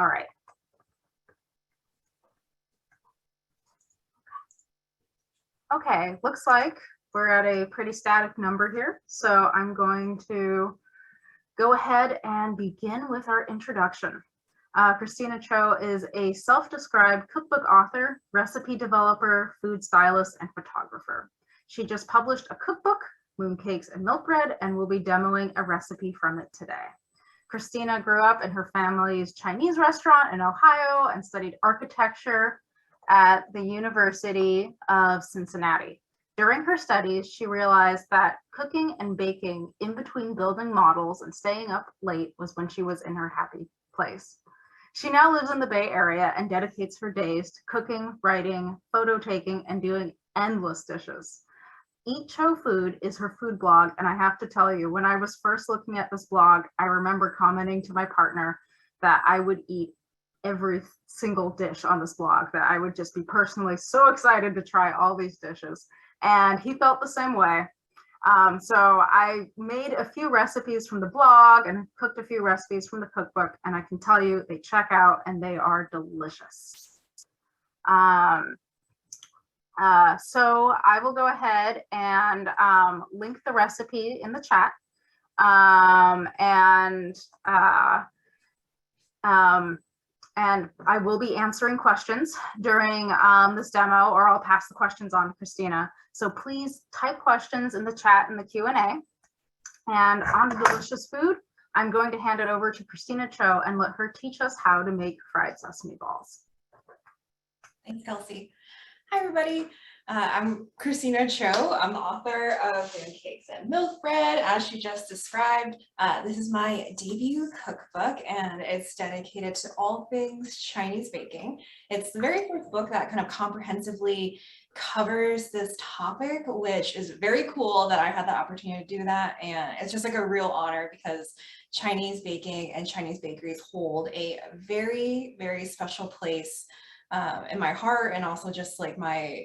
All right. Okay, looks like we're at a pretty static number here. So I'm going to go ahead and begin with our introduction. Kristina Cho is a self-described cookbook author, recipe developer, food stylist, and photographer. She just published a cookbook, Mooncakes and Milk Bread, and will be demoing a recipe from it today. Kristina grew up in her family's Chinese restaurant in Ohio and studied architecture at the University of Cincinnati. During her studies, she realized that cooking and baking in between building models and staying up late was when she was in her happy place. She now lives in the Bay Area and dedicates her days to cooking, writing, photo taking, and doing endless dishes. Eat Cho Food is her food blog, and I have to tell you, when I was first looking at this blog, I remember commenting to my partner that I would eat every single dish on this blog, that I would just be personally so excited to try all these dishes. And he felt the same way. So I made a few recipes from the blog and cooked a few recipes from the cookbook, and I can tell you they check out and they are delicious. So I will go ahead and link the recipe in the chat. And I will be answering questions during this demo, or I'll pass the questions on to Kristina. So please type questions in the chat in the Q&A. And on the delicious food, I'm going to hand it over to Kristina Cho and let her teach us how to make fried sesame balls. Thanks, Kelsey. Hi, everybody. I'm Kristina Cho. I'm the author of Mooncakes and Milk Bread, as she just described. This is my debut cookbook, and it's dedicated to all things Chinese baking. It's the very first book that kind of comprehensively covers this topic, which is very cool that I had the opportunity to do that. And it's just like a real honor because Chinese baking and Chinese bakeries hold a very, very special place in my heart, and also just like my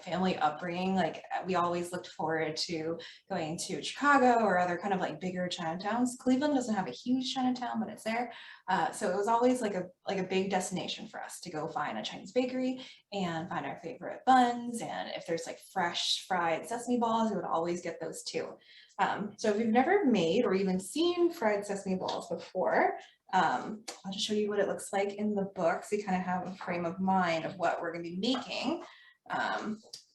family upbringing. Like, we always looked forward to going to Chicago or other kind of like bigger Chinatowns. Cleveland doesn't have a huge Chinatown, but it's there. So it was always like a big destination for us to go find a Chinese bakery and find our favorite buns. And if there's like fresh fried sesame balls, we would always get those too. So if you've never made or even seen fried sesame balls before, I'll just show you what it looks like in the book so you kind of have a frame of mind of what we're going to be making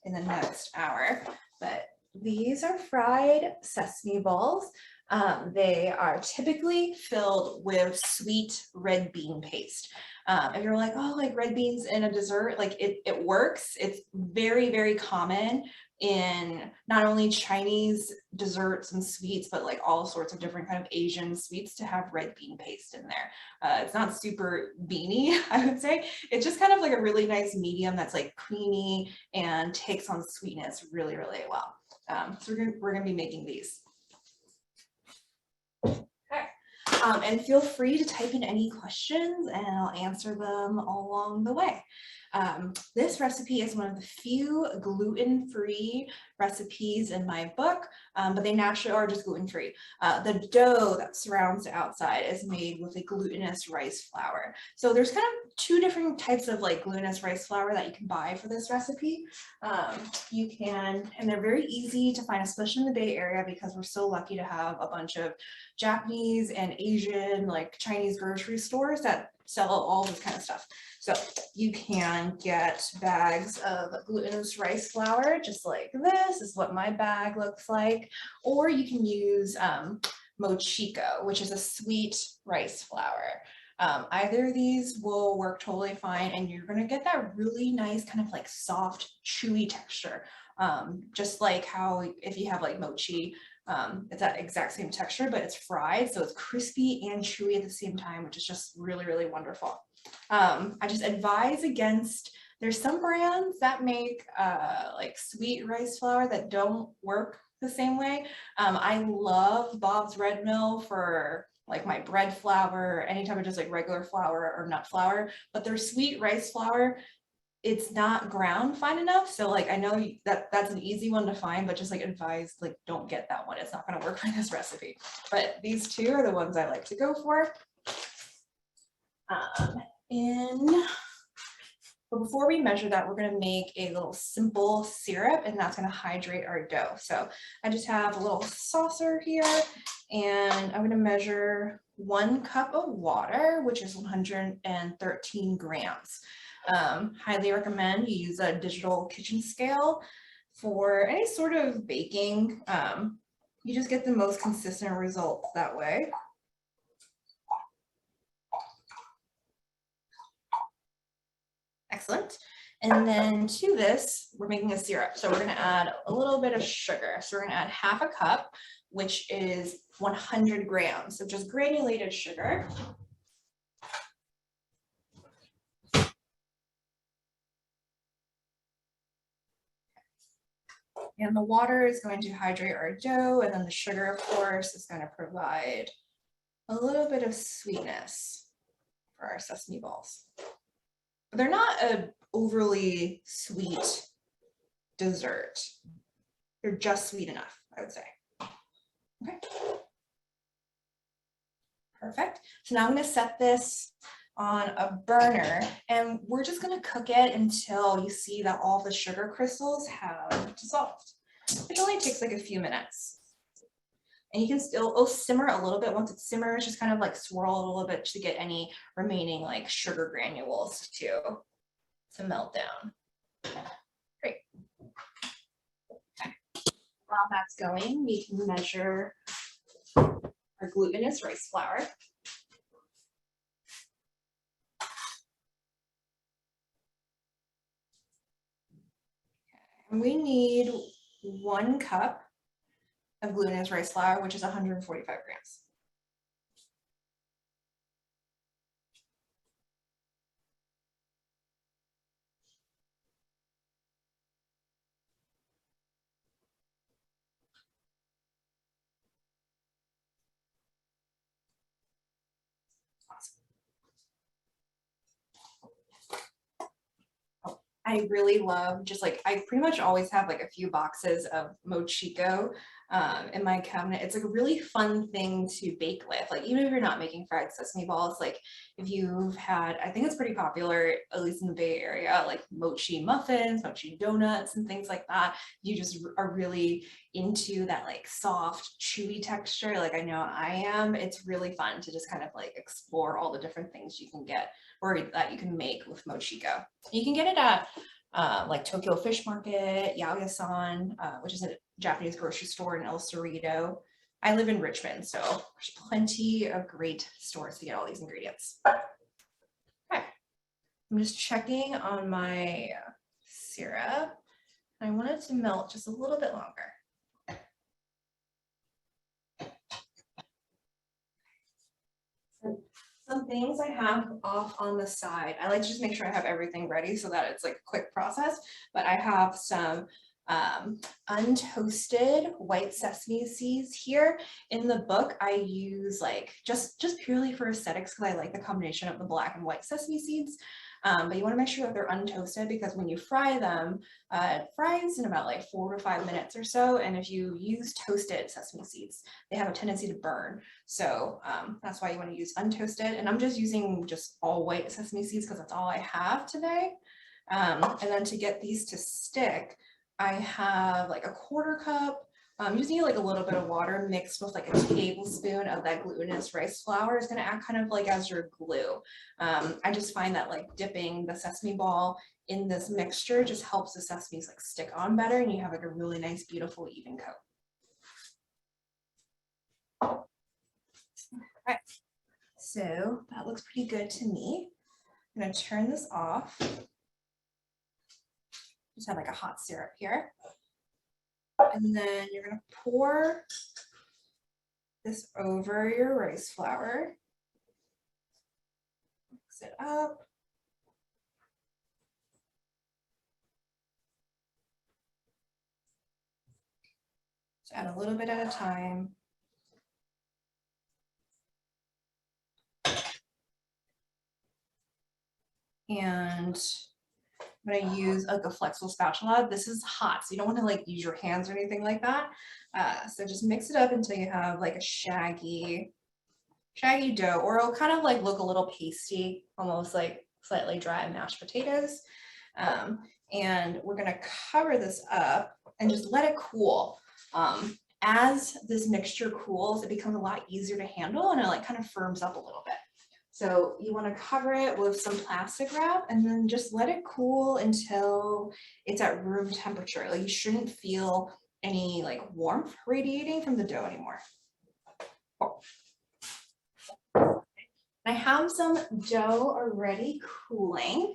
in the next hour. But these are fried sesame balls. They are typically filled with sweet red bean paste. If you're like, oh, like red beans in a dessert, like it works. It's very, very common in not only Chinese desserts and sweets, but like all sorts of different kind of Asian sweets to have red bean paste in there. It's not super beany, I would say. It's just kind of like a really nice medium that's like creamy and takes on sweetness really, really well. So we're gonna be making these. And feel free to type in any questions and I'll answer them all along the way. This recipe is one of the few gluten-free recipes in my book, but they naturally are just gluten-free. The dough that surrounds the outside is made with a glutinous rice flour. So there's kind of two different types of like glutinous rice flour that you can buy for this recipe. You can, and they're very easy to find, especially in the Bay Area, because we're so lucky to have a bunch of Japanese and Asian, like Chinese grocery stores that sell all this kind of stuff. So you can get bags of glutinous rice flour, just like this is what my bag looks like. Or you can use mochiko, which is a sweet rice flour. Either of these will work totally fine, and you're gonna get that really nice kind of like soft, chewy texture. Just like how if you have like mochi, it's that exact same texture, but it's fried, so it's crispy and chewy at the same time, which is just really, really wonderful. I just advise against, there's some brands that make like sweet rice flour that don't work the same way. I love Bob's Red Mill for like my bread flour, anytime of just like regular flour or nut flour, but their sweet rice flour, it's not ground fine enough. So like, I know that's an easy one to find, but just like advise, like don't get that one. It's not going to work for this recipe. But these two are the ones I like to go for. But before we measure that, we're going to make a little simple syrup, and that's going to hydrate our dough. So I just have a little saucer here, and I'm going to measure 1 cup of water, which is 113 grams. Highly recommend you use a digital kitchen scale for any sort of baking. You just get the most consistent results that way. Excellent. And then to this, we're making a syrup. So we're going to add a little bit of sugar. So we're going to add 1/2 cup, which is 100 grams of just granulated sugar. And the water is going to hydrate our dough, and then the sugar, of course, is going to provide a little bit of sweetness for our sesame balls. But they're not an overly sweet dessert. They're just sweet enough, I would say. Okay. Perfect. So now I'm going to set this on a burner, and we're just going to cook it until you see that all the sugar crystals have dissolved. It only takes like a few minutes. And you can still simmer a little bit. Once it simmers, just kind of like swirl a little bit to get any remaining like sugar granules to melt down. Great. While that's going, we can measure our glutinous rice flour. And we need 1 cup of glutinous rice flour, which is 145 grams. I really love just like, I pretty much always have like a few boxes of mochiko in my cabinet. It's like a really fun thing to bake with. Like even if you're not making fried sesame balls, like if you've had, I think it's pretty popular, at least in the Bay Area, like mochi muffins, mochi donuts and things like that. You just are really into that like soft, chewy texture. Like I know I am. It's really fun to just kind of like explore all the different things you can get or that you can make with mochiko. You can get it at like Tokyo Fish Market, Yaoya-san, which is a Japanese grocery store in El Cerrito. I live in Richmond, so there's plenty of great stores to get all these ingredients. Okay, I'm just checking on my syrup. I want it to melt just a little bit longer. Some things I have off on the side. I like to just make sure I have everything ready so that it's like a quick process, but I have some untoasted white sesame seeds here. In the book, I use like just purely for aesthetics because I like the combination of the black and white sesame seeds. But you want to make sure that they're untoasted because when you fry them, it fries in about like 4 to 5 minutes or so. And if you use toasted sesame seeds, they have a tendency to burn. So that's why you want to use untoasted. And I'm just using just all white sesame seeds because that's all I have today. And then to get these to stick, I have like a 1/4 cup. You just need like a little bit of water mixed with like a tablespoon of that glutinous rice flour is going to act kind of like as your glue. I just find that like dipping the sesame ball in this mixture just helps the sesames like stick on better and you have like a really nice, beautiful, even coat. All right, so that looks pretty good to me. I'm going to turn this off. Just have like a hot syrup here. And then you're going to pour this over your rice flour. Mix it up. Just add a little bit at a time. And I'm going to use like a flexible spatula. This is hot, so you don't want to like use your hands or anything like that. So just mix it up until you have like a shaggy shaggy dough, or it'll kind of like look a little pasty, almost like slightly dry mashed potatoes. And we're gonna cover this up and just let it cool. As this mixture cools, it becomes a lot easier to handle and it like kind of firms up a little bit. So you want to cover it with some plastic wrap and then just let it cool until it's at room temperature. Like you shouldn't feel any like warmth radiating from the dough anymore. I have some dough already cooling.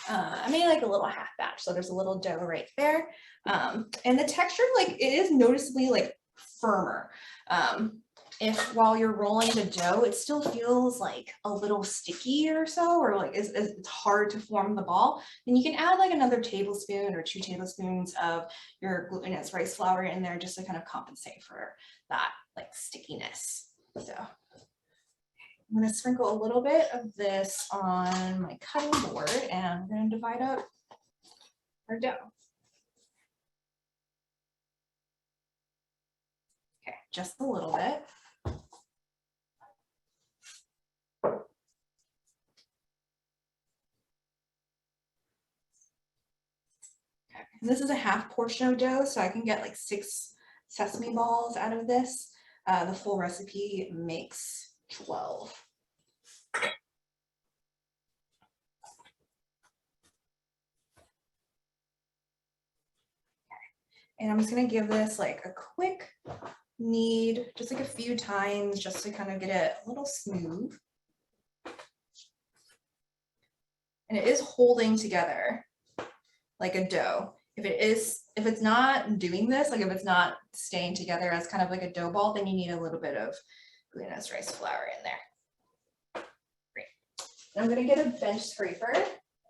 I made like a little half batch, so there's a little dough right there. And the texture, like it is noticeably like firmer. If while you're rolling the dough, it still feels like a little sticky or so, or like it's hard to form the ball, then you can add like another tablespoon or 2 tablespoons of your glutinous rice flour in there just to kind of compensate for that like stickiness. So I'm going to sprinkle a little bit of this on my cutting board and we're going to divide up our dough. Okay, just a little bit. And this is a half portion of dough, so I can get like 6 sesame balls out of this. The full recipe makes 12. And I'm just gonna give this like a quick knead, just like a few times, just to kind of get it a little smooth. And it is holding together like a dough. If it's not doing this, like if it's not staying together as kind of like a dough ball, then you need a little bit of glutinous rice flour in there. Great. And I'm gonna get a bench scraper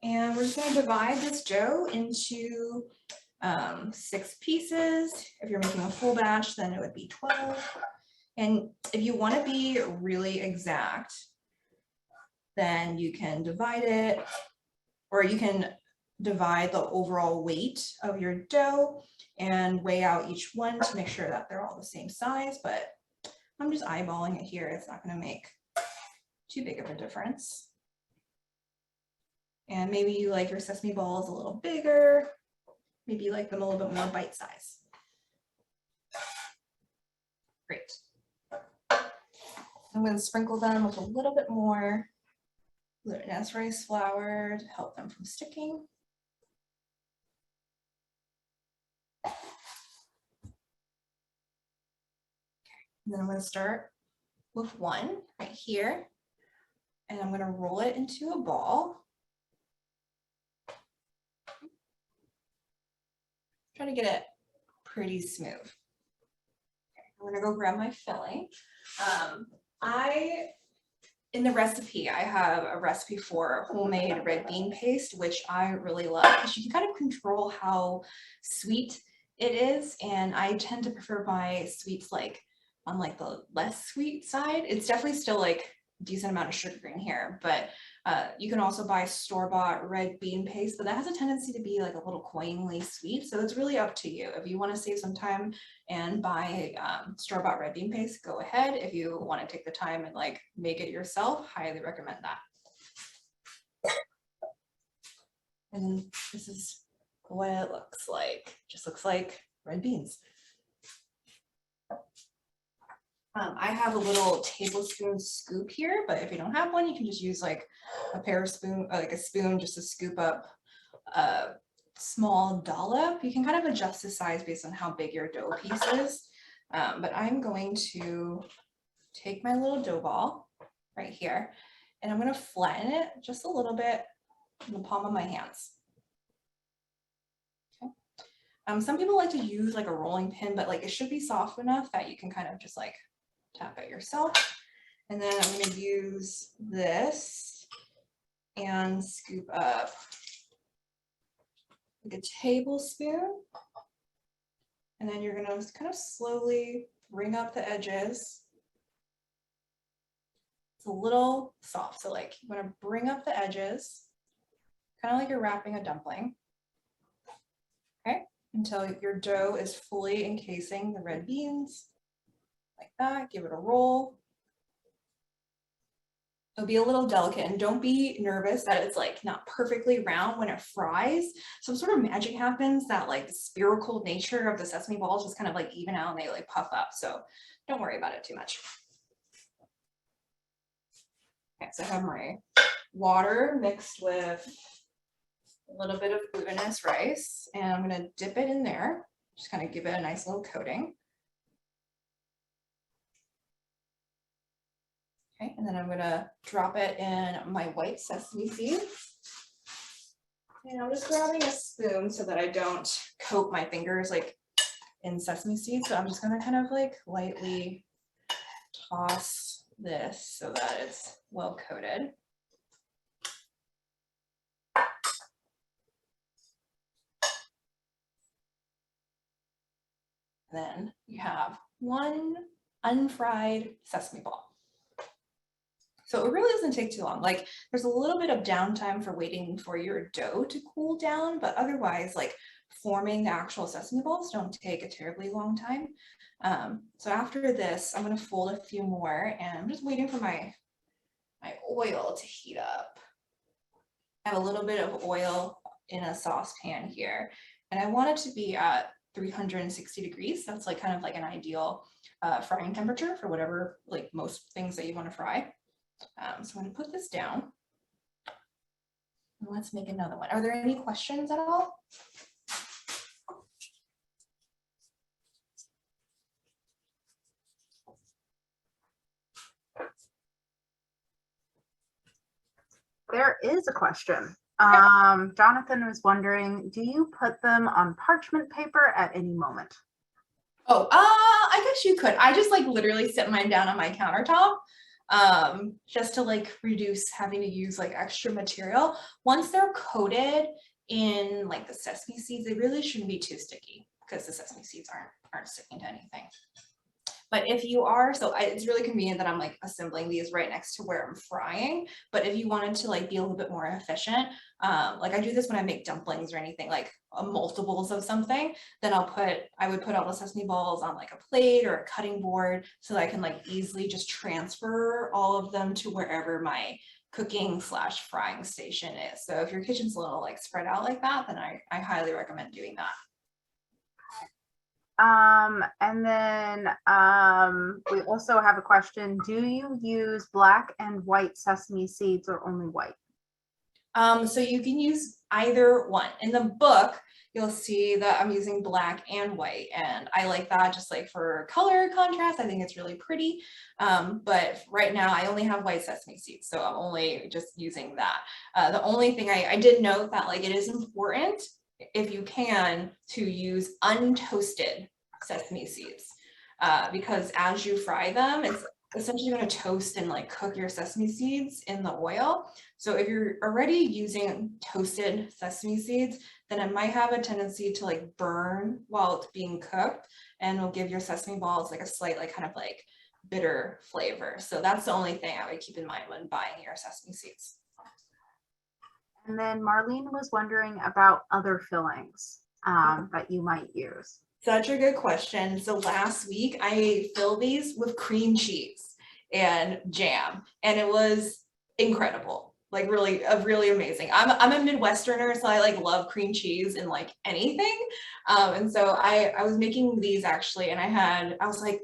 and we're just gonna divide this dough into 6 pieces. If you're making a full batch, then it would be 12. And if you want to be really exact, then you can divide it, or you can divide the overall weight of your dough and weigh out each one to make sure that they're all the same size, but I'm just eyeballing it here. It's not going to make too big of a difference. And maybe you like your sesame balls a little bigger. Maybe you like them a little bit more bite size. Great. I'm going to sprinkle them with a little bit more glutinous rice flour to help them from sticking. And then I'm going to start with one right here, and I'm going to roll it into a ball. Try to get it pretty smooth. Okay, I'm going to go grab my filling. In the recipe, I have a recipe for homemade red bean paste, which I really love because you can kind of control how sweet it is, and I tend to prefer my sweets like on like the less sweet side. It's definitely still like a decent amount of sugar in here, but you can also buy store-bought red bean paste, but that has a tendency to be like a little cloyingly sweet, so it's really up to you. If you want to save some time and buy store-bought red bean paste, go ahead. If you want to take the time and like make it yourself, highly recommend that. And this is what it looks like. Just looks like red beans. I have a little tablespoon scoop here, but if you don't have one, you can just use like a pair of spoon, like a spoon, just to scoop up a small dollop. You can kind of adjust the size based on how big your dough piece is. But I'm going to take my little dough ball right here, and I'm going to flatten it just a little bit in the palm of my hands. Okay. Some people like to use like a rolling pin, but like it should be soft enough that you can kind of just like tap it yourself. And then I'm going to use this and scoop up like a tablespoon. And then you're going to kind of slowly bring up the edges. It's a little soft, so like you want to bring up the edges, kind of like you're wrapping a dumpling. Okay, until your dough is fully encasing the red beans. Like that, give it a roll. it'll be a little delicate, and don't be nervous that it's like not perfectly round when it fries. Some sort of magic happens that like the spherical nature of the sesame balls just kind of like even out and they like puff up. So don't worry about it too much. Okay, so I have my water mixed with a little bit of glutinous rice, and I'm going to dip it in there. Just kind of give it a nice little coating. Okay, and then I'm going to drop it in my white sesame seeds. And I'm just grabbing a spoon so that I don't coat my fingers like in sesame seeds. So I'm just going to kind of like lightly toss this so that it's well coated. Then you have one unfried sesame ball. So it really doesn't take too long. Like there's a little bit of downtime for waiting for your dough to cool down, but otherwise like forming the actual sesame balls don't take a terribly long time. So after this, I'm going to fold a few more, and I'm just waiting for my oil to heat up. I have a little bit of oil in a saucepan here, and I want it to be at 360 degrees. That's like kind of like an ideal frying temperature for whatever, like most things that you want to fry. So I'm going to put this down. And let's make another one. Are there any questions at all? There is a question. Jonathan was wondering, do you put them on parchment paper at any moment? Oh, I guess you could. I just like literally sit mine down on my countertop just to like reduce having to use like extra material. Once they're coated in like the sesame seeds, they really shouldn't be too sticky because the sesame seeds aren't sticking to anything. But if you are, so it's really convenient that I'm like assembling these right next to where I'm frying. But if you wanted to like be a little bit more efficient, like I do this when I make dumplings or anything like multiples of something, then I would put all the sesame balls on like a plate or a cutting board so that I can like easily just transfer all of them to wherever my cooking / frying station is. So if your kitchen's a little like spread out like that, then I highly recommend doing that. And then we also have a question. Do you use black and white sesame seeds or only white? So you can use either one. In the book, you'll see that I'm using black and white, and I like that just like for color contrast. I think it's really pretty. But right now I only have white sesame seeds, so I'm only just using that. The only thing I did note that like it is important, if you can, to use untoasted sesame seeds because as you fry them, it's essentially going to toast and like cook your sesame seeds in the oil. So if you're already using toasted sesame seeds, then it might have a tendency to like burn while it's being cooked, and will give your sesame balls like a slight like kind of like bitter flavor. So that's the only thing I would keep in mind when buying your sesame seeds. And then Marlene was wondering about other fillings that you might use. Such a good question. So last week I filled these with cream cheese and jam, and it was incredible. Like really amazing. I'm a Midwesterner, so I like love cream cheese in like anything. And so I was making these actually, and I was like,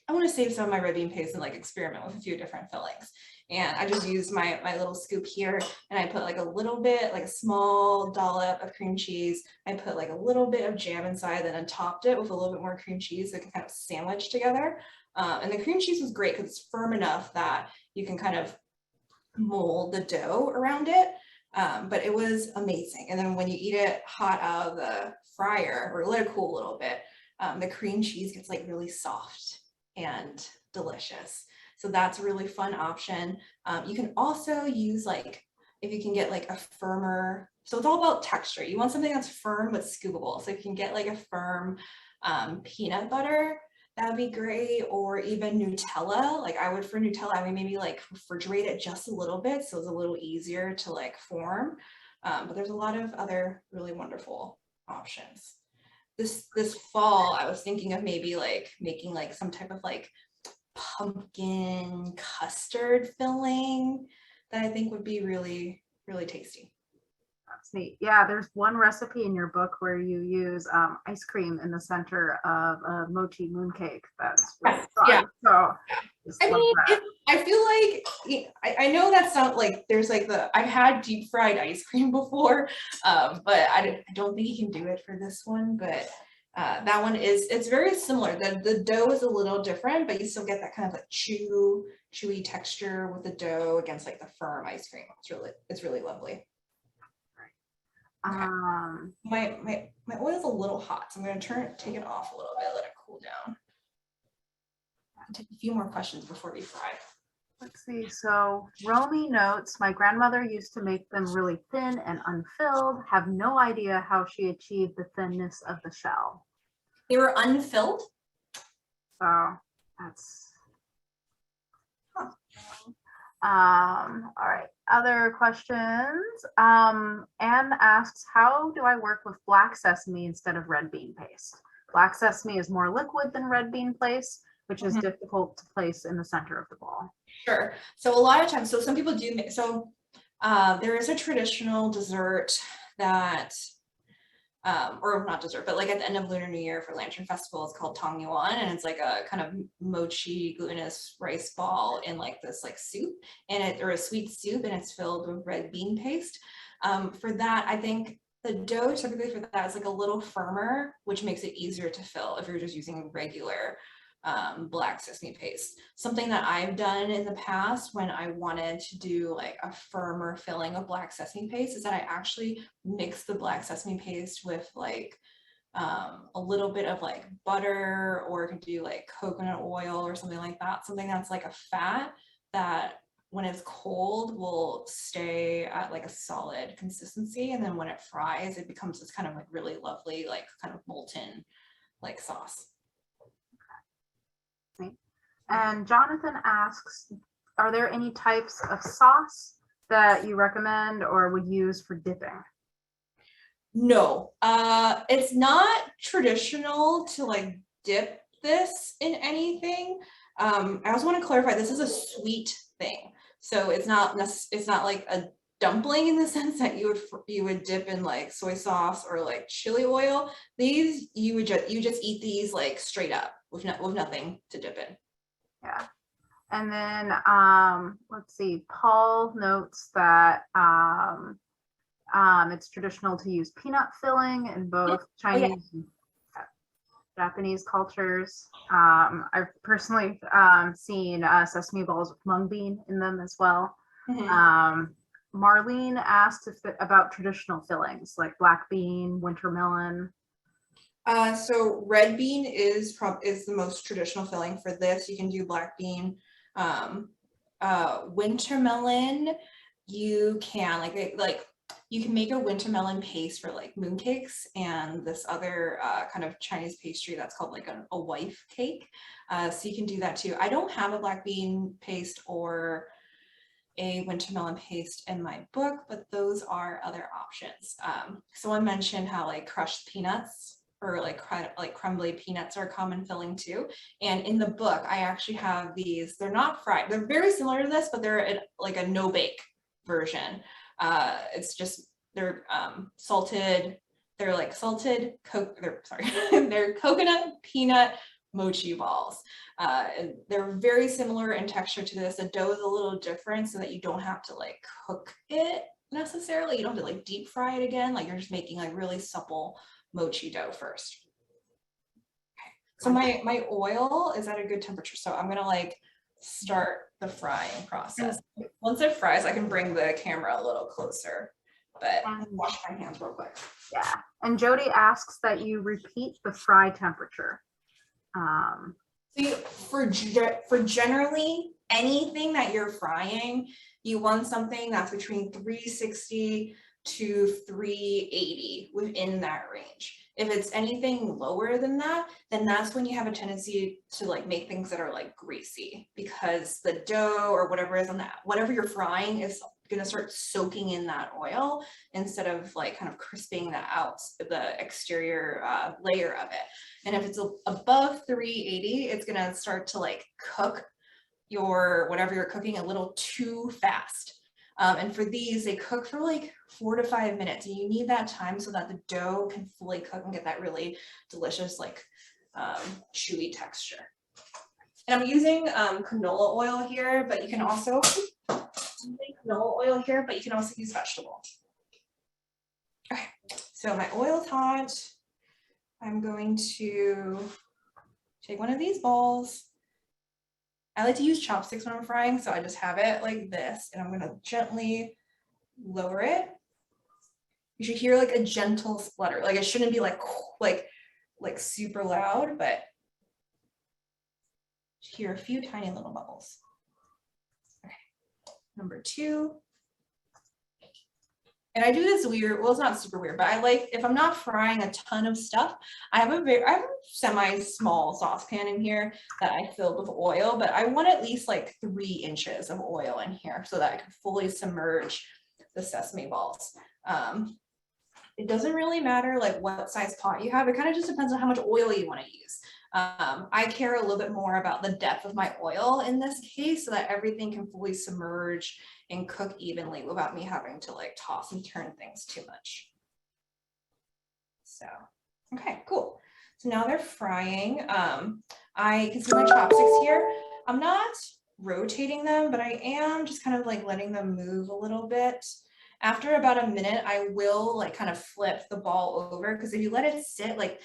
I want to save some of my red bean paste and like experiment with a few different fillings. And I just used my little scoop here, and I put like a little bit, like a small dollop of cream cheese. I put like a little bit of jam inside, and then topped it with a little bit more cream cheese so it can kind of sandwich together. And the cream cheese was great because it's firm enough that you can kind of mold the dough around it. But it was amazing. And then when you eat it hot out of the fryer or let it cool a little bit, the cream cheese gets like really soft and delicious. So that's a really fun option. You can also use like, if you can get like a firmer, so it's all about texture. You want something that's firm but scoopable. So if you can get like a firm peanut butter, that would be great. Or even Nutella. Like I would, for Nutella, I would maybe like refrigerate it just a little bit so it's a little easier to like form. But there's a lot of other really wonderful options. This fall, I was thinking of maybe like making like some type of like pumpkin custard filling that I think would be really, really tasty. That's neat. Yeah, there's one recipe in your book where you use ice cream in the center of a mochi mooncake. That's really fun. Yeah. So I mean, I feel like I know that's not like there's like I've had deep fried ice cream before, but I don't think you can do it for this one. But that one it's very similar. The dough is a little different, but you still get that kind of like chewy texture with the dough against like the firm ice cream. It's really lovely. Okay. My oil's a little hot, so I'm gonna take it off a little bit, let it cool down. I'll take a few more questions before we fry. Let's see. So Romy notes, my grandmother used to make them really thin and unfilled. Have no idea how she achieved the thinness of the shell. They were unfilled? So that's all right. Other questions. Anne asks, how do I work with black sesame instead of red bean paste? Black sesame is more liquid than red bean paste, which is difficult to place in the center of the ball. Sure. So a lot of times, so some people do, there is a traditional dessert that, or not dessert, but like at the end of Lunar New Year for Lantern Festival, it's called Tong Yuan, and it's like a kind of mochi glutinous rice ball in like this like soup, or a sweet soup, and it's filled with red bean paste. For that, I think the dough typically for that is like a little firmer, which makes it easier to fill if you're just using regular black sesame paste. Something that I've done in the past when I wanted to do like a firmer filling of black sesame paste is that I actually mix the black sesame paste with like a little bit of like butter, or I could do like coconut oil or something like that. Something that's like a fat that when it's cold will stay at like a solid consistency, and then when it fries it becomes this kind of like really lovely like kind of molten like sauce. And Jonathan asks, are there any types of sauce that you recommend or would use for dipping? No, it's not traditional to like dip this in anything. I also want to clarify, this is a sweet thing. So it's not like a dumpling in the sense that you would dip in like soy sauce or like chili oil. These you just eat these like straight up with nothing to dip in. Yeah. And then let's see, Paul notes that it's traditional to use peanut filling in both Chinese and Japanese cultures. I've personally seen sesame balls with mung bean in them as well. Marlene asked about traditional fillings like black bean, winter melon. So red bean is the most traditional filling for this. You can do black bean. Winter melon, you can you can make a winter melon paste for like mooncakes and this other kind of Chinese pastry that's called like a wife cake. So you can do that too. I don't have a black bean paste or a winter melon paste in my book, but those are other options. Someone mentioned how like crushed peanuts or like crumbly peanuts are a common filling too. And in the book, I actually have these. They're not fried. They're very similar to this, but they're like a no bake version. It's just they're salted. They're like they're coconut peanut mochi balls. And they're very similar in texture to this. The dough is a little different so that you don't have to like cook it necessarily. You don't have to like deep fry it again. Like you're just making like really supple mochi dough first. Okay. So my oil is at a good temperature. So I'm gonna like start the frying process. Once it fries, I can bring the camera a little closer, but wash my hands real quick. Yeah. And Jody asks that you repeat the fry temperature. So for generally anything that you're frying, you want something that's between 360 to 380 within that range. If it's anything lower than that, then that's when you have a tendency to like make things that are like greasy, because the dough or whatever is on that, whatever you're frying is gonna start soaking in that oil instead of like kind of crisping the exterior layer of it. And if it's above 380, it's gonna start to like cook whatever you're cooking a little too fast. And for these, they cook for like 4 to 5 minutes, and you need that time so that the dough can fully cook and get that really delicious, like chewy texture. And I'm using canola oil here, but you can also use vegetable. Okay, so my oil's hot. I'm going to take one of these balls. I like to use chopsticks when I'm frying, so I just have it like this, and I'm gonna gently lower it. You should hear like a gentle splutter. Like it shouldn't be like super loud, but you should hear a few tiny little bubbles. Okay, number 2. And I do this weird, well, it's not super weird, but I like, if I'm not frying a ton of stuff, I have a semi-small saucepan in here that I filled with oil, but I want at least like 3 inches of oil in here so that I can fully submerge the sesame balls. It doesn't really matter like what size pot you have. It kind of just depends on how much oil you want to use. I care a little bit more about the depth of my oil in this case so that everything can fully submerge and cook evenly without me having to like toss and turn things too much. So, okay, cool. So now they're frying. I can see my chopsticks here. I'm not rotating them, but I am just kind of like letting them move a little bit. After about a minute, I will like kind of flip the ball over, because if you let it sit, like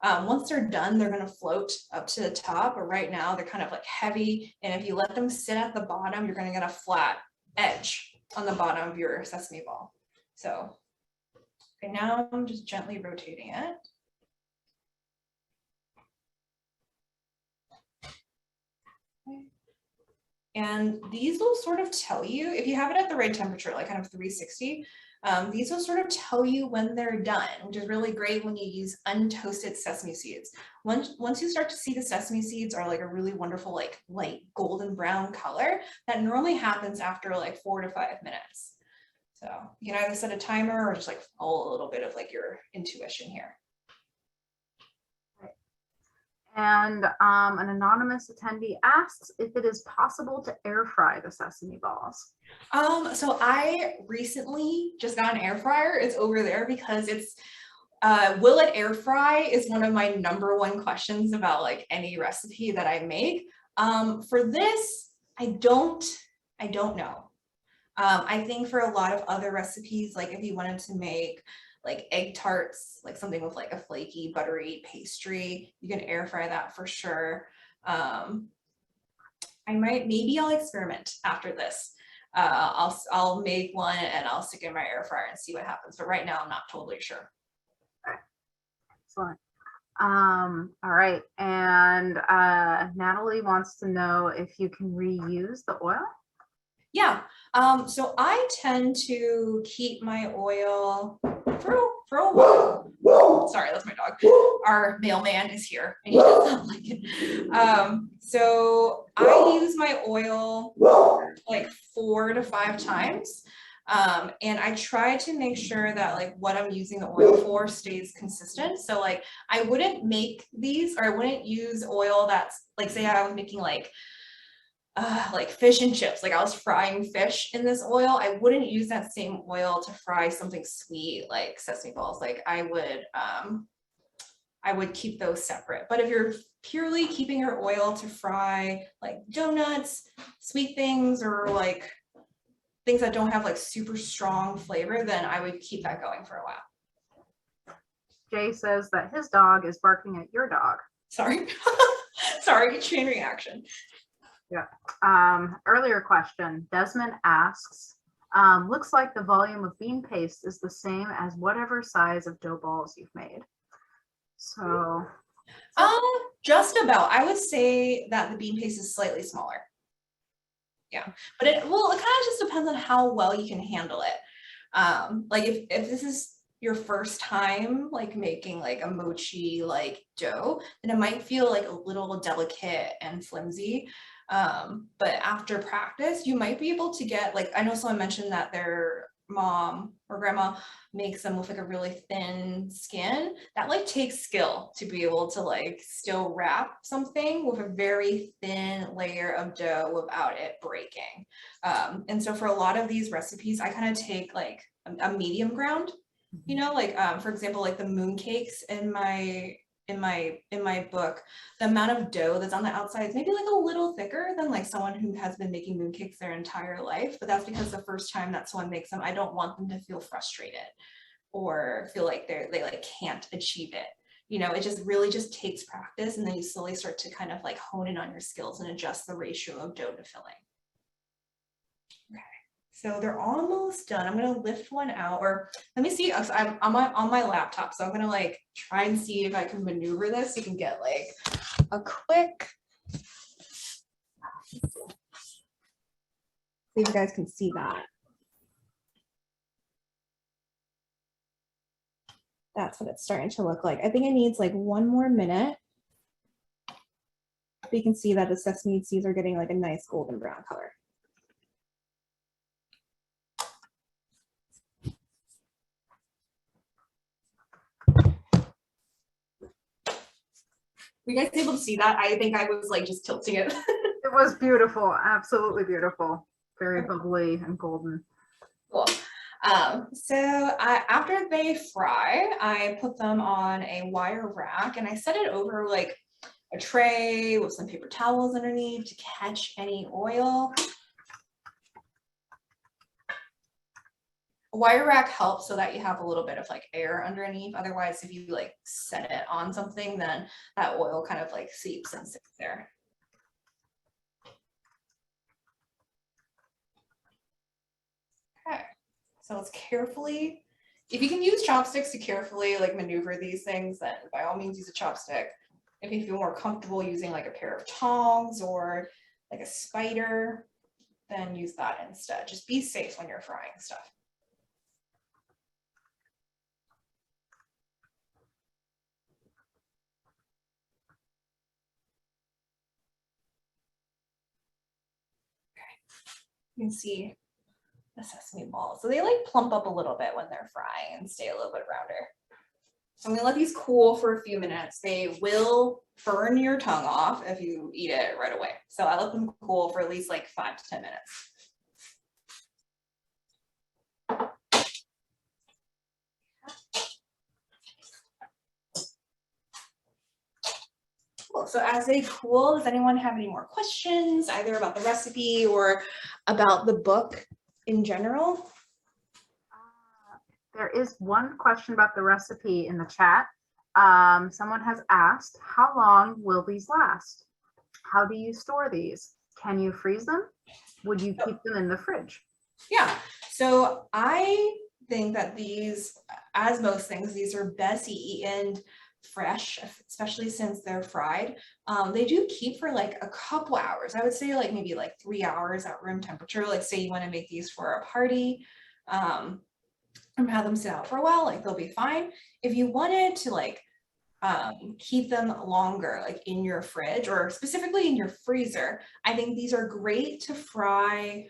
once they're done, they're going to float up to the top, but right now they're kind of like heavy. And if you let them sit at the bottom, you're going to get a flat edge on the bottom of your sesame ball. So okay, now I'm just gently rotating it. Okay. And these will sort of tell you, if you have it at the right temperature, like kind of 360, these will sort of tell you when they're done, which is really great when you use untoasted sesame seeds. Once you start to see the sesame seeds are like a really wonderful, like light golden brown color, that normally happens after like 4 to 5 minutes. So you can either set a timer or just like follow a little bit of like your intuition here. And an anonymous attendee asks if it is possible to air fry the sesame balls. So I recently just got an air fryer. It's over there because it's, will it air fry is one of my #1 questions about like any recipe that I make. For this, I don't know. I think for a lot of other recipes, like if you wanted to make like egg tarts, like something with like a flaky, buttery pastry, you can air fry that for sure. Maybe I'll experiment after this. I'll make one and I'll stick it in my air fryer and see what happens. But right now I'm not totally sure. Okay. Excellent. All right. And Natalie wants to know if you can reuse the oil. Yeah. So I tend to keep my oil for a while. Sorry, that's my dog. Our mailman is here and he does not like it. So I use my oil like 4 to 5 times. And I try to make sure that like what I'm using the oil for stays consistent. So like I wouldn't make these, or I wouldn't use oil that's like, say I was making like fish and chips, like I was frying fish in this oil, I wouldn't use that same oil to fry something sweet like sesame balls. Like I would keep those separate. But if you're purely keeping your oil to fry like donuts, sweet things, or like things that don't have like super strong flavor, then I would keep that going for a while. Jay says that his dog is barking at your dog. Sorry. Sorry, chain reaction. Yeah. Earlier question, Desmond asks, looks like the volume of bean paste is the same as whatever size of dough balls you've made. So just about. I would say that the bean paste is slightly smaller. Yeah, but it kind of just depends on how well you can handle it. Like if this is your first time like making like a mochi like dough, then it might feel like a little delicate and flimsy. But after practice, you might be able to get, like, I know someone mentioned that their mom or grandma makes them with like a really thin skin. That like takes skill to be able to like still wrap something with a very thin layer of dough without it breaking. And so for a lot of these recipes, I kind of take like a medium ground, you know, like for example, like the mooncakes in my book, the amount of dough that's on the outside is maybe like a little thicker than like someone who has been making mooncakes their entire life, but that's because the first time that someone makes them, I don't want them to feel frustrated or feel like they like can't achieve it. You know, it just really just takes practice, and then you slowly start to kind of like hone in on your skills and adjust the ratio of dough to filling. Okay. So they're almost done. I'm gonna lift one out, or let me see. I'm on my laptop, so I'm gonna like try and see if I can maneuver this. You can get like a quick. See if you guys can see that. That's what it's starting to look like. I think it needs like one more minute. But you can see that the sesame seeds are getting like a nice golden brown color. Were you guys able to see that? I think I was like just tilting it. It was beautiful, absolutely beautiful. Very bubbly and golden. Cool. After they fry, I put them on a wire rack and I set it over like a tray with some paper towels underneath to catch any oil. A wire rack helps so that you have a little bit of like air underneath. Otherwise, if you like set it on something, then that oil kind of like seeps and sits there. Okay, so let's carefully, if you can use chopsticks to carefully like maneuver these things, then by all means use a chopstick. If you feel more comfortable using like a pair of tongs or like a spider, then use that instead. Just be safe when you're frying stuff. You can see the sesame balls. So they like plump up a little bit when they're frying and stay a little bit rounder. So I'm gonna let these cool for a few minutes. They will burn your tongue off if you eat it right away. So I let them cool for at least like 5 to 10 minutes. Cool. So as they cool, does anyone have any more questions, either about the recipe or about the book in general? There is one question about the recipe in the chat. Someone has asked, how long will these last? How do you store these? Can you freeze them? Would you keep them in the fridge? Yeah, so I think that these, as most things, these are best eaten fresh, especially since they're fried. They do keep for like a couple hours. I would say like maybe like 3 hours at room temperature. Like say you want to make these for a party, and have them sit out for a while, like they'll be fine. If you wanted to like keep them longer, like in your fridge or specifically in your freezer, I think these are great to fry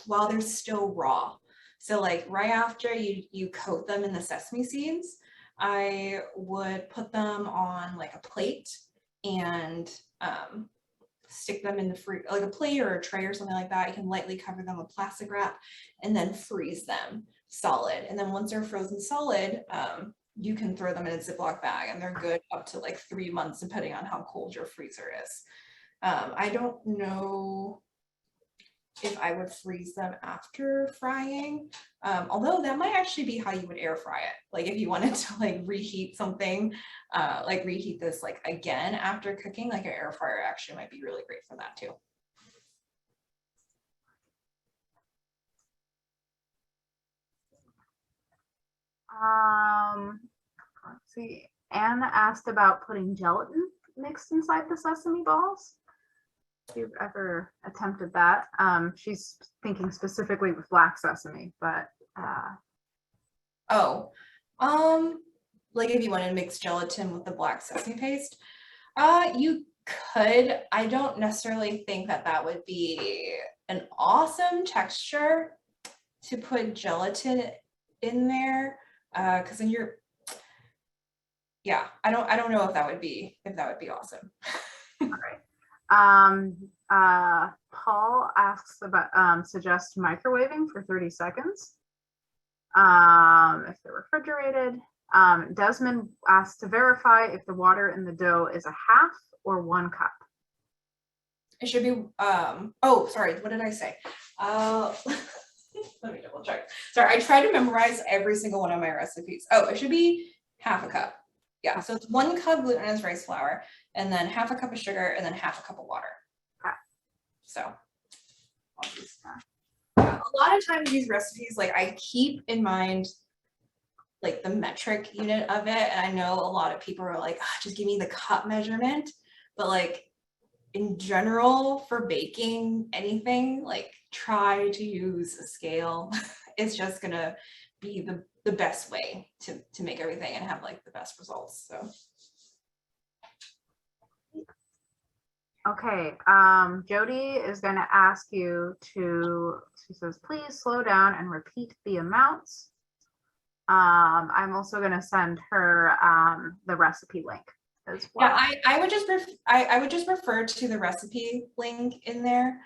while they're still raw. So like right after you coat them in the sesame seeds, I would put them on like a plate and stick them in the like a plate or a tray or something like that. You can lightly cover them with plastic wrap and then freeze them solid. And then once they're frozen solid, you can throw them in a Ziploc bag and they're good up to like 3 months, depending on how cold your freezer is. I don't know if I would freeze them after frying, although that might actually be how you would air fry it. Like if you wanted to like reheat something, like reheat this like again after cooking, like an air fryer actually might be really great for that too. Let's see. Anna asked about putting gelatin mixed inside the sesame balls. If you've ever attempted that. She's thinking specifically with black sesame, but like if you want to mix gelatin with the black sesame paste, you could. I don't necessarily think that that would be an awesome texture to put gelatin in there, because then you're, yeah, I don't know if that would be awesome. All right. Paul asks about suggest microwaving for 30 seconds. If they're refrigerated. Desmond asks to verify if the water in the dough is a half or 1 cup. It should be, oh, sorry, what did I say? Let me double check. Sorry, I tried to memorize every single one of my recipes. Oh, it should be half a cup. Yeah, so it's 1 cup glutinous rice flour, and then half a cup of sugar, and then half a cup of water. Okay. So, a lot of times these recipes, like I keep in mind like the metric unit of it, and I know a lot of people are like, oh, just give me the cup measurement, but like in general for baking anything, like try to use a scale. It's just gonna be the best way to make everything and have like the best results. So okay, Jody is going to ask you to, she says, please slow down and repeat the amounts. I'm also going to send her the recipe link as well. Yeah, I would just refer to the recipe link in there.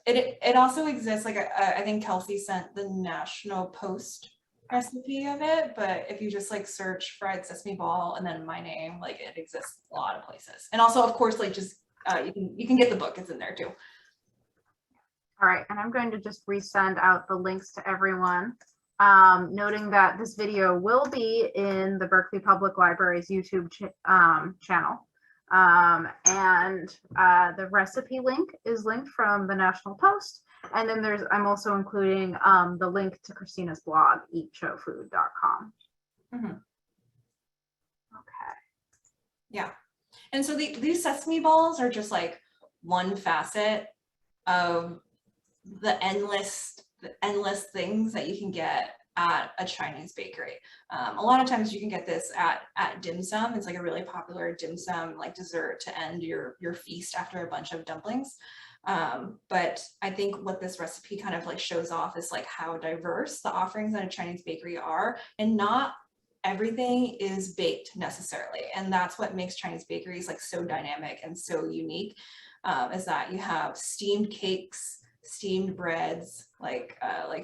It also exists, like I think Kelsey sent the National Post recipe of it, but if you just like search fried sesame ball and then my name, like it exists a lot of places. And also, of course, like just you can get the book, it's in there too. All right, and I'm going to just resend out the links to everyone, noting that this video will be in the Berkeley Public Library's YouTube channel. And the recipe link is linked from the National Post. And then I'm also including the link to Kristina's blog, eatshowfood.com. Mm-hmm. Okay. Yeah. And so these sesame balls are just like one facet of the endless things that you can get at a Chinese bakery. A lot of times you can get this at dim sum. It's like a really popular dim sum like dessert to end your feast after a bunch of dumplings. But I think what this recipe kind of like shows off is like how diverse the offerings at a Chinese bakery are, and not everything is baked necessarily. And that's what makes Chinese bakeries like so dynamic and so unique, is that you have steamed cakes, steamed breads, like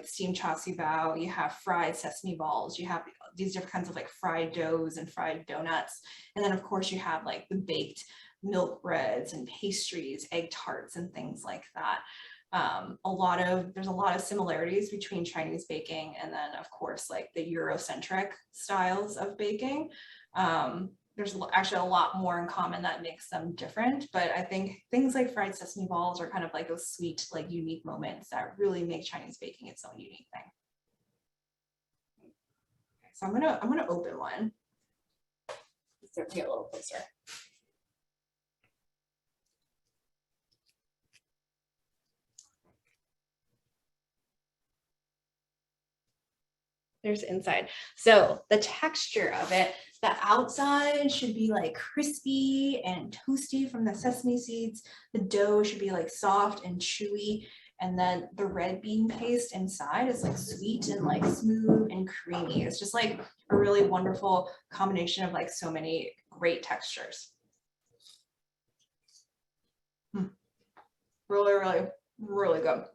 steamed char siu bao, you have fried sesame balls, you have these different kinds of like fried doughs and fried donuts. And then of course you have like the baked milk breads and pastries, egg tarts and things like that. There's a lot of similarities between Chinese baking and then of course like the Eurocentric styles of baking. There's actually a lot more in common that makes them different, but I think things like fried sesame balls are kind of like those sweet, like unique moments that really make Chinese baking its own unique thing. Okay, so I'm gonna open one. Let's get a little closer. There's inside. So the texture of it, the outside should be like crispy and toasty from the sesame seeds. The dough should be like soft and chewy. And then the red bean paste inside is like sweet and like smooth and creamy. It's just like a really wonderful combination of like so many great textures. Really, really, really good.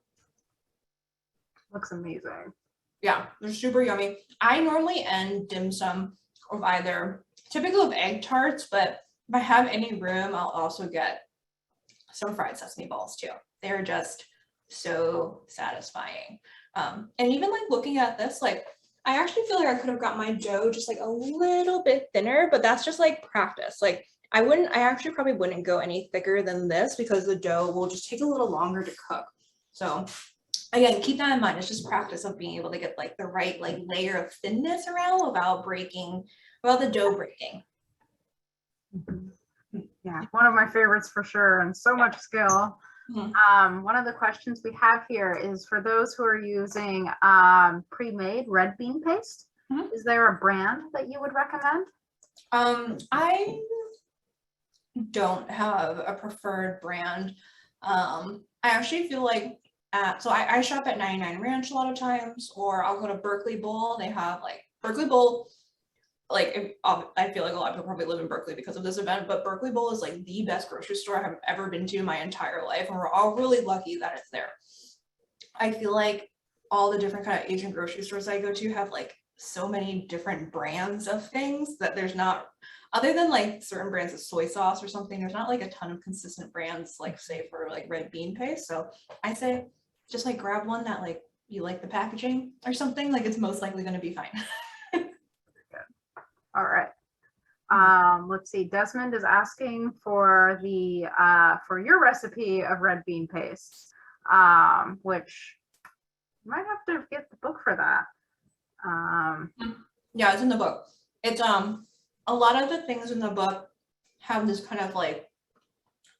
Looks amazing. Yeah, they're super yummy. I normally end dim sum with either typical of egg tarts, but if I have any room, I'll also get some fried sesame balls too. They're just so satisfying. And even like looking at this, like I actually feel like I could have got my dough just like a little bit thinner, but that's just like practice. Like I actually probably wouldn't go any thicker than this because the dough will just take a little longer to cook. So again, keep that in mind. It's just practice of being able to get like the right like layer of thinness around without the dough breaking. Yeah, one of my favorites for sure, and so much skill. Mm-hmm. One of the questions we have here is for those who are using pre-made red bean paste. Mm-hmm. Is there a brand that you would recommend? don't have a preferred brand. I actually feel like so I shop at 99 Ranch a lot of times, or I'll go to Berkeley Bowl. They have like Berkeley Bowl, like I feel like a lot of people probably live in Berkeley because of this event, but Berkeley Bowl is like the best grocery store I've ever been to in my entire life, and we're all really lucky that it's there. I feel like all the different kind of Asian grocery stores I go to have like so many different brands of things that there's not, other than like certain brands of soy sauce or something, there's not like a ton of consistent brands, like say for like red bean paste. So I say just like grab one that like you like the packaging or something, like it's most likely going to be fine. All right. Let's see. Desmond is asking for the for your recipe of red bean paste, which you might have to get the book for that. Yeah, it's in the book. It's a lot of the things in the book have this kind of like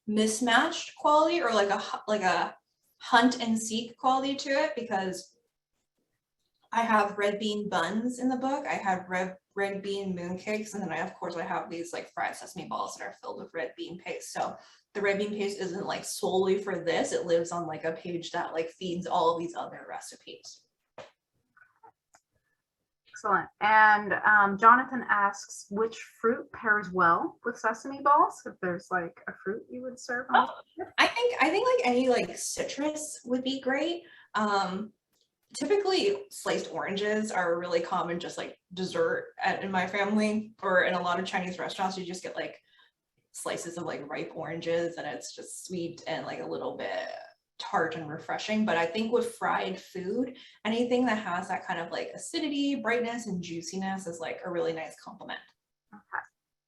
mismatched quality, or like a hunt and seek quality to it, because I have red bean buns in the book. I have red bean mooncakes, and then of course I have these like fried sesame balls that are filled with red bean paste. So the red bean paste isn't like solely for this. It lives on like a page that like feeds all of these other recipes. Excellent. And Jonathan asks which fruit pairs well with sesame balls. If there's like a fruit you would serve on. I think like any like citrus would be great. Typically sliced oranges are really common, just like dessert in my family, or in a lot of Chinese restaurants you just get like slices of like ripe oranges, and it's just sweet and like a little bit tart and refreshing. But I think with fried food, anything that has that kind of like acidity, brightness, and juiciness is like a really nice complement. Okay.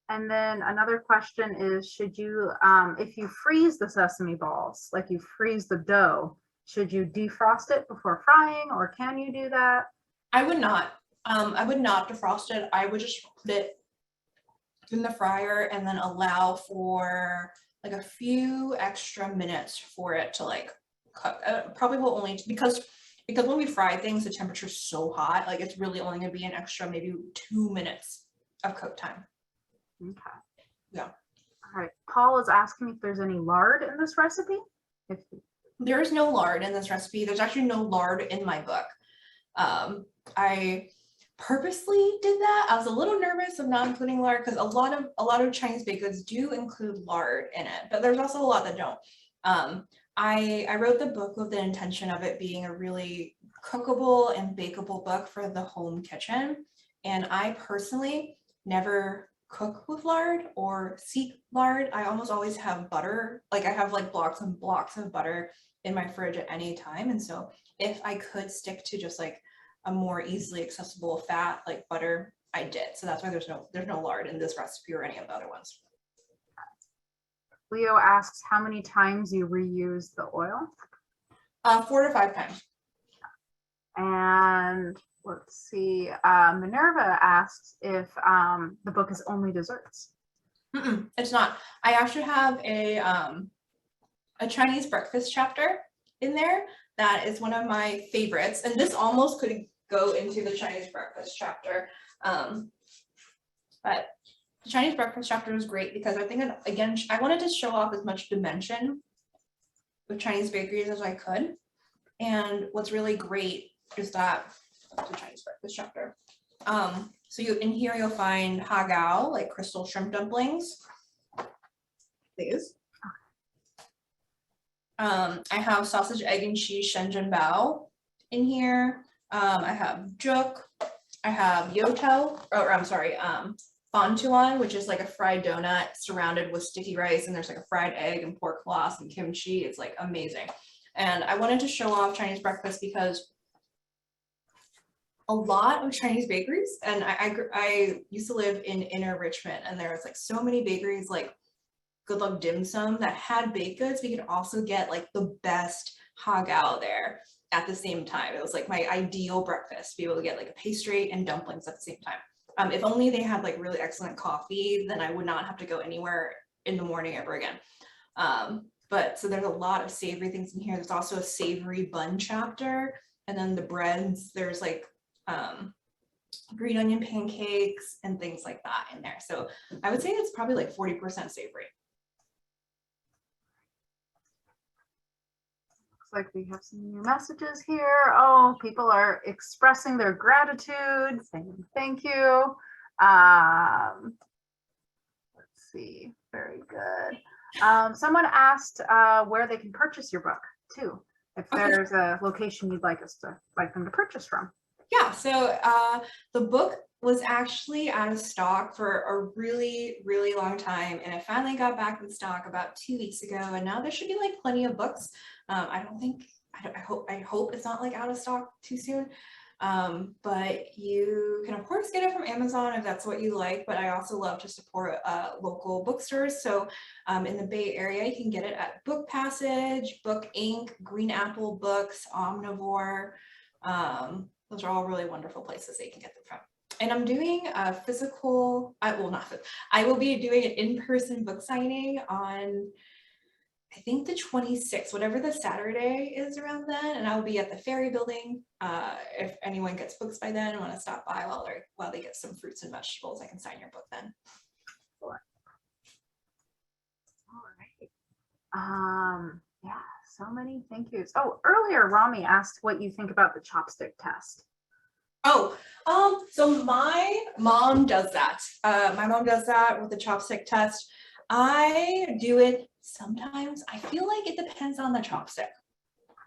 And then another question is, should you, if you freeze the sesame balls, like you freeze the dough, should you defrost it before frying, or can you do that? I would not. I would not defrost it. I would just put it in the fryer and then allow for like a few extra minutes for it to like cook. Probably will only, because when we fry things, the temperature is so hot, like it's really only going to be an extra maybe 2 minutes of cook time. Okay. Yeah. All right. Paul is asking if there's any lard in this recipe. There is no lard in this recipe. There's actually no lard in my book. I purposely did that. I was a little nervous of not including lard because a lot of Chinese baked goods do include lard in it, but there's also a lot that don't. I wrote the book with the intention of it being a really cookable and bakeable book for the home kitchen, and I personally never cook with lard or seek lard. I almost always have butter. Like I have like blocks and blocks of butter in my fridge at any time, and so if I could stick to just like a more easily accessible fat like butter, I did. So that's why there's no lard in this recipe or any of the other ones. Leo asks how many times you reuse the oil. 4 to 5 times. And let's see, Minerva asks if the book is only desserts. It's not. I actually have a Chinese breakfast chapter in there that is one of my favorites, and this almost could go into the Chinese breakfast chapter, but the Chinese breakfast chapter is great because I think, again, I wanted to show off as much dimension with Chinese bakeries as I could. And what's really great is that the Chinese breakfast chapter. So in here you'll find hagao, like crystal shrimp dumplings. These. I have sausage, egg, and cheese shenzhen bao in here. I have juk. I have yoto, or I'm sorry, Bantuan, which is like a fried donut surrounded with sticky rice, and there's like a fried egg and pork floss and kimchi. It's like amazing. And I wanted to show off Chinese breakfast because a lot of Chinese bakeries, and I used to live in Inner Richmond, and there was like so many bakeries like Good Luck Dim Sum that had baked goods. We could also get like the best hagao there at the same time. It was like my ideal breakfast, be able to get like a pastry and dumplings at the same time. If only they had like really excellent coffee, then I would not have to go anywhere in the morning ever again. But so there's a lot of savory things in here. There's also a savory bun chapter, and then the breads, there's like green onion pancakes and things like that in there. So I would say it's probably like 40% savory. looks like we have some new messages here. Oh, people are expressing their gratitude, saying thank you. Let's see, very good. Someone asked where they can purchase your book too, if there's a location you'd like them to purchase from. Yeah, so the book was actually out of stock for a really, really long time, and it finally got back in stock about 2 weeks ago, and now there should be like plenty of books. I hope it's not like out of stock too soon. But you can of course get it from Amazon if that's what you like, but I also love to support local bookstores. So in the Bay Area, you can get it at Book Passage, Book Inc., Green Apple Books, Omnivore. Those are all really wonderful places that you can get them from. And I'm doing a physical, I will be doing an in-person book signing on, I think, the 26th, whatever the Saturday is around then, and I'll be at the Ferry Building. If anyone gets books by then and want to stop by while they get some fruits and vegetables, I can sign your book then. All right. Yeah, so many thank yous. Oh, earlier Rami asked what you think about the chopstick test. Oh, so my mom does that. My mom does that with the chopstick test. I do it sometimes. I feel like it depends on the chopstick,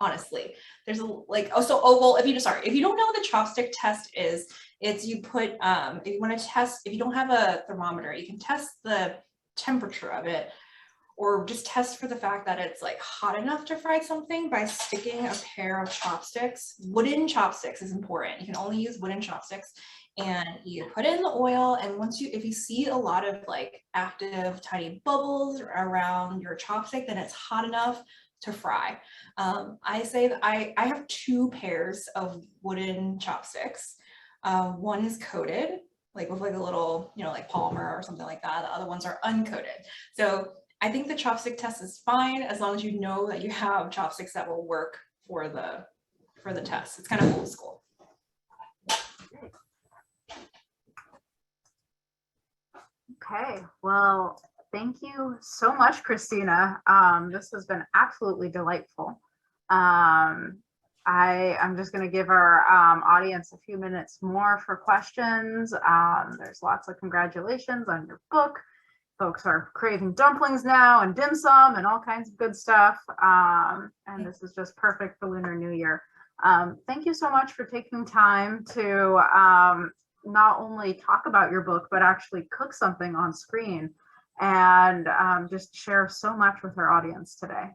honestly. There's if you don't know what the chopstick test is, it's you put, if you want to test, if you don't have a thermometer, you can test the temperature of it, or just test for the fact that it's like hot enough to fry something by sticking a pair of chopsticks. Wooden chopsticks is important. You can only use wooden chopsticks, and you put it in the oil, and if you see a lot of like active tiny bubbles around your chopstick, then it's hot enough to fry. I say that I have 2 pairs of wooden chopsticks. One is coated, like with like a little, like polymer or something like that. The other ones are uncoated. So I think the chopstick test is fine as long as you know that you have chopsticks that will work for the test. It's kind of old school. Okay, well, thank you so much, Kristina. This has been absolutely delightful. I'm just going to give our audience a few minutes more for questions. There's lots of congratulations on your book. Folks are craving dumplings now and dim sum and all kinds of good stuff. And this is just perfect for Lunar New Year. Thank you so much for taking time to not only talk about your book, but actually cook something on screen and just share so much with our audience today.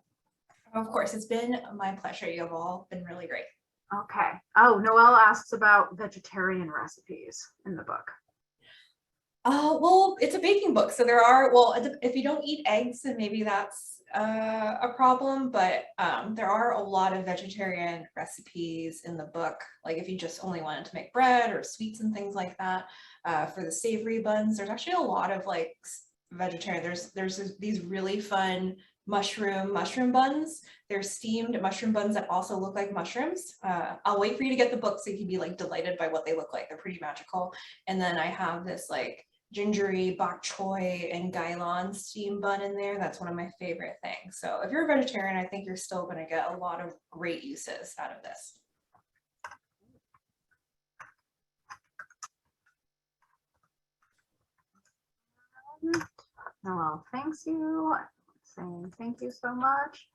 Of course, it's been my pleasure. You have all been really great. Okay. Oh, Noelle asks about vegetarian recipes in the book. Well, it's a baking book, so if you don't eat eggs, then maybe that's a problem, but there are a lot of vegetarian recipes in the book. Like if you just only wanted to make bread or sweets and things like that. For the savory buns, there's actually a lot of like vegetarian. There's these really fun mushroom buns. They're steamed mushroom buns that also look like mushrooms. I'll wait for you to get the book so you can be like delighted by what they look like. They're pretty magical. And then I have this like gingery bok choy and gailan steam bun in there. That's one of my favorite things. So if you're a vegetarian, I think you're still going to get a lot of great uses out of this. Noelle, thanks you. Saying thank you so much.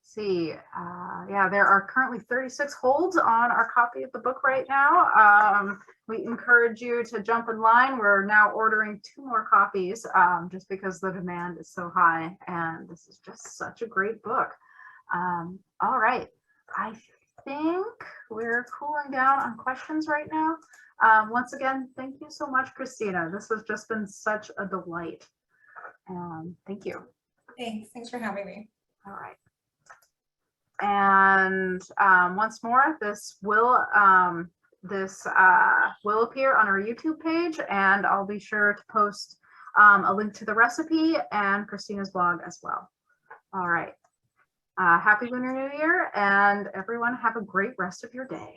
See, yeah, there are currently 36 holds on our copy of the book right now. We encourage you to jump in line. We're now ordering 2 more copies just because the demand is so high, and this is just such a great book. All right, I think we're cooling down on questions right now. Once again, thank you so much, Kristina. This has just been such a delight. Thank you. Thanks for having me. All right. And once more, this will appear on our YouTube page, and I'll be sure to post a link to the recipe and Kristina's blog as well. All right. Happy Lunar New Year, and everyone have a great rest of your day.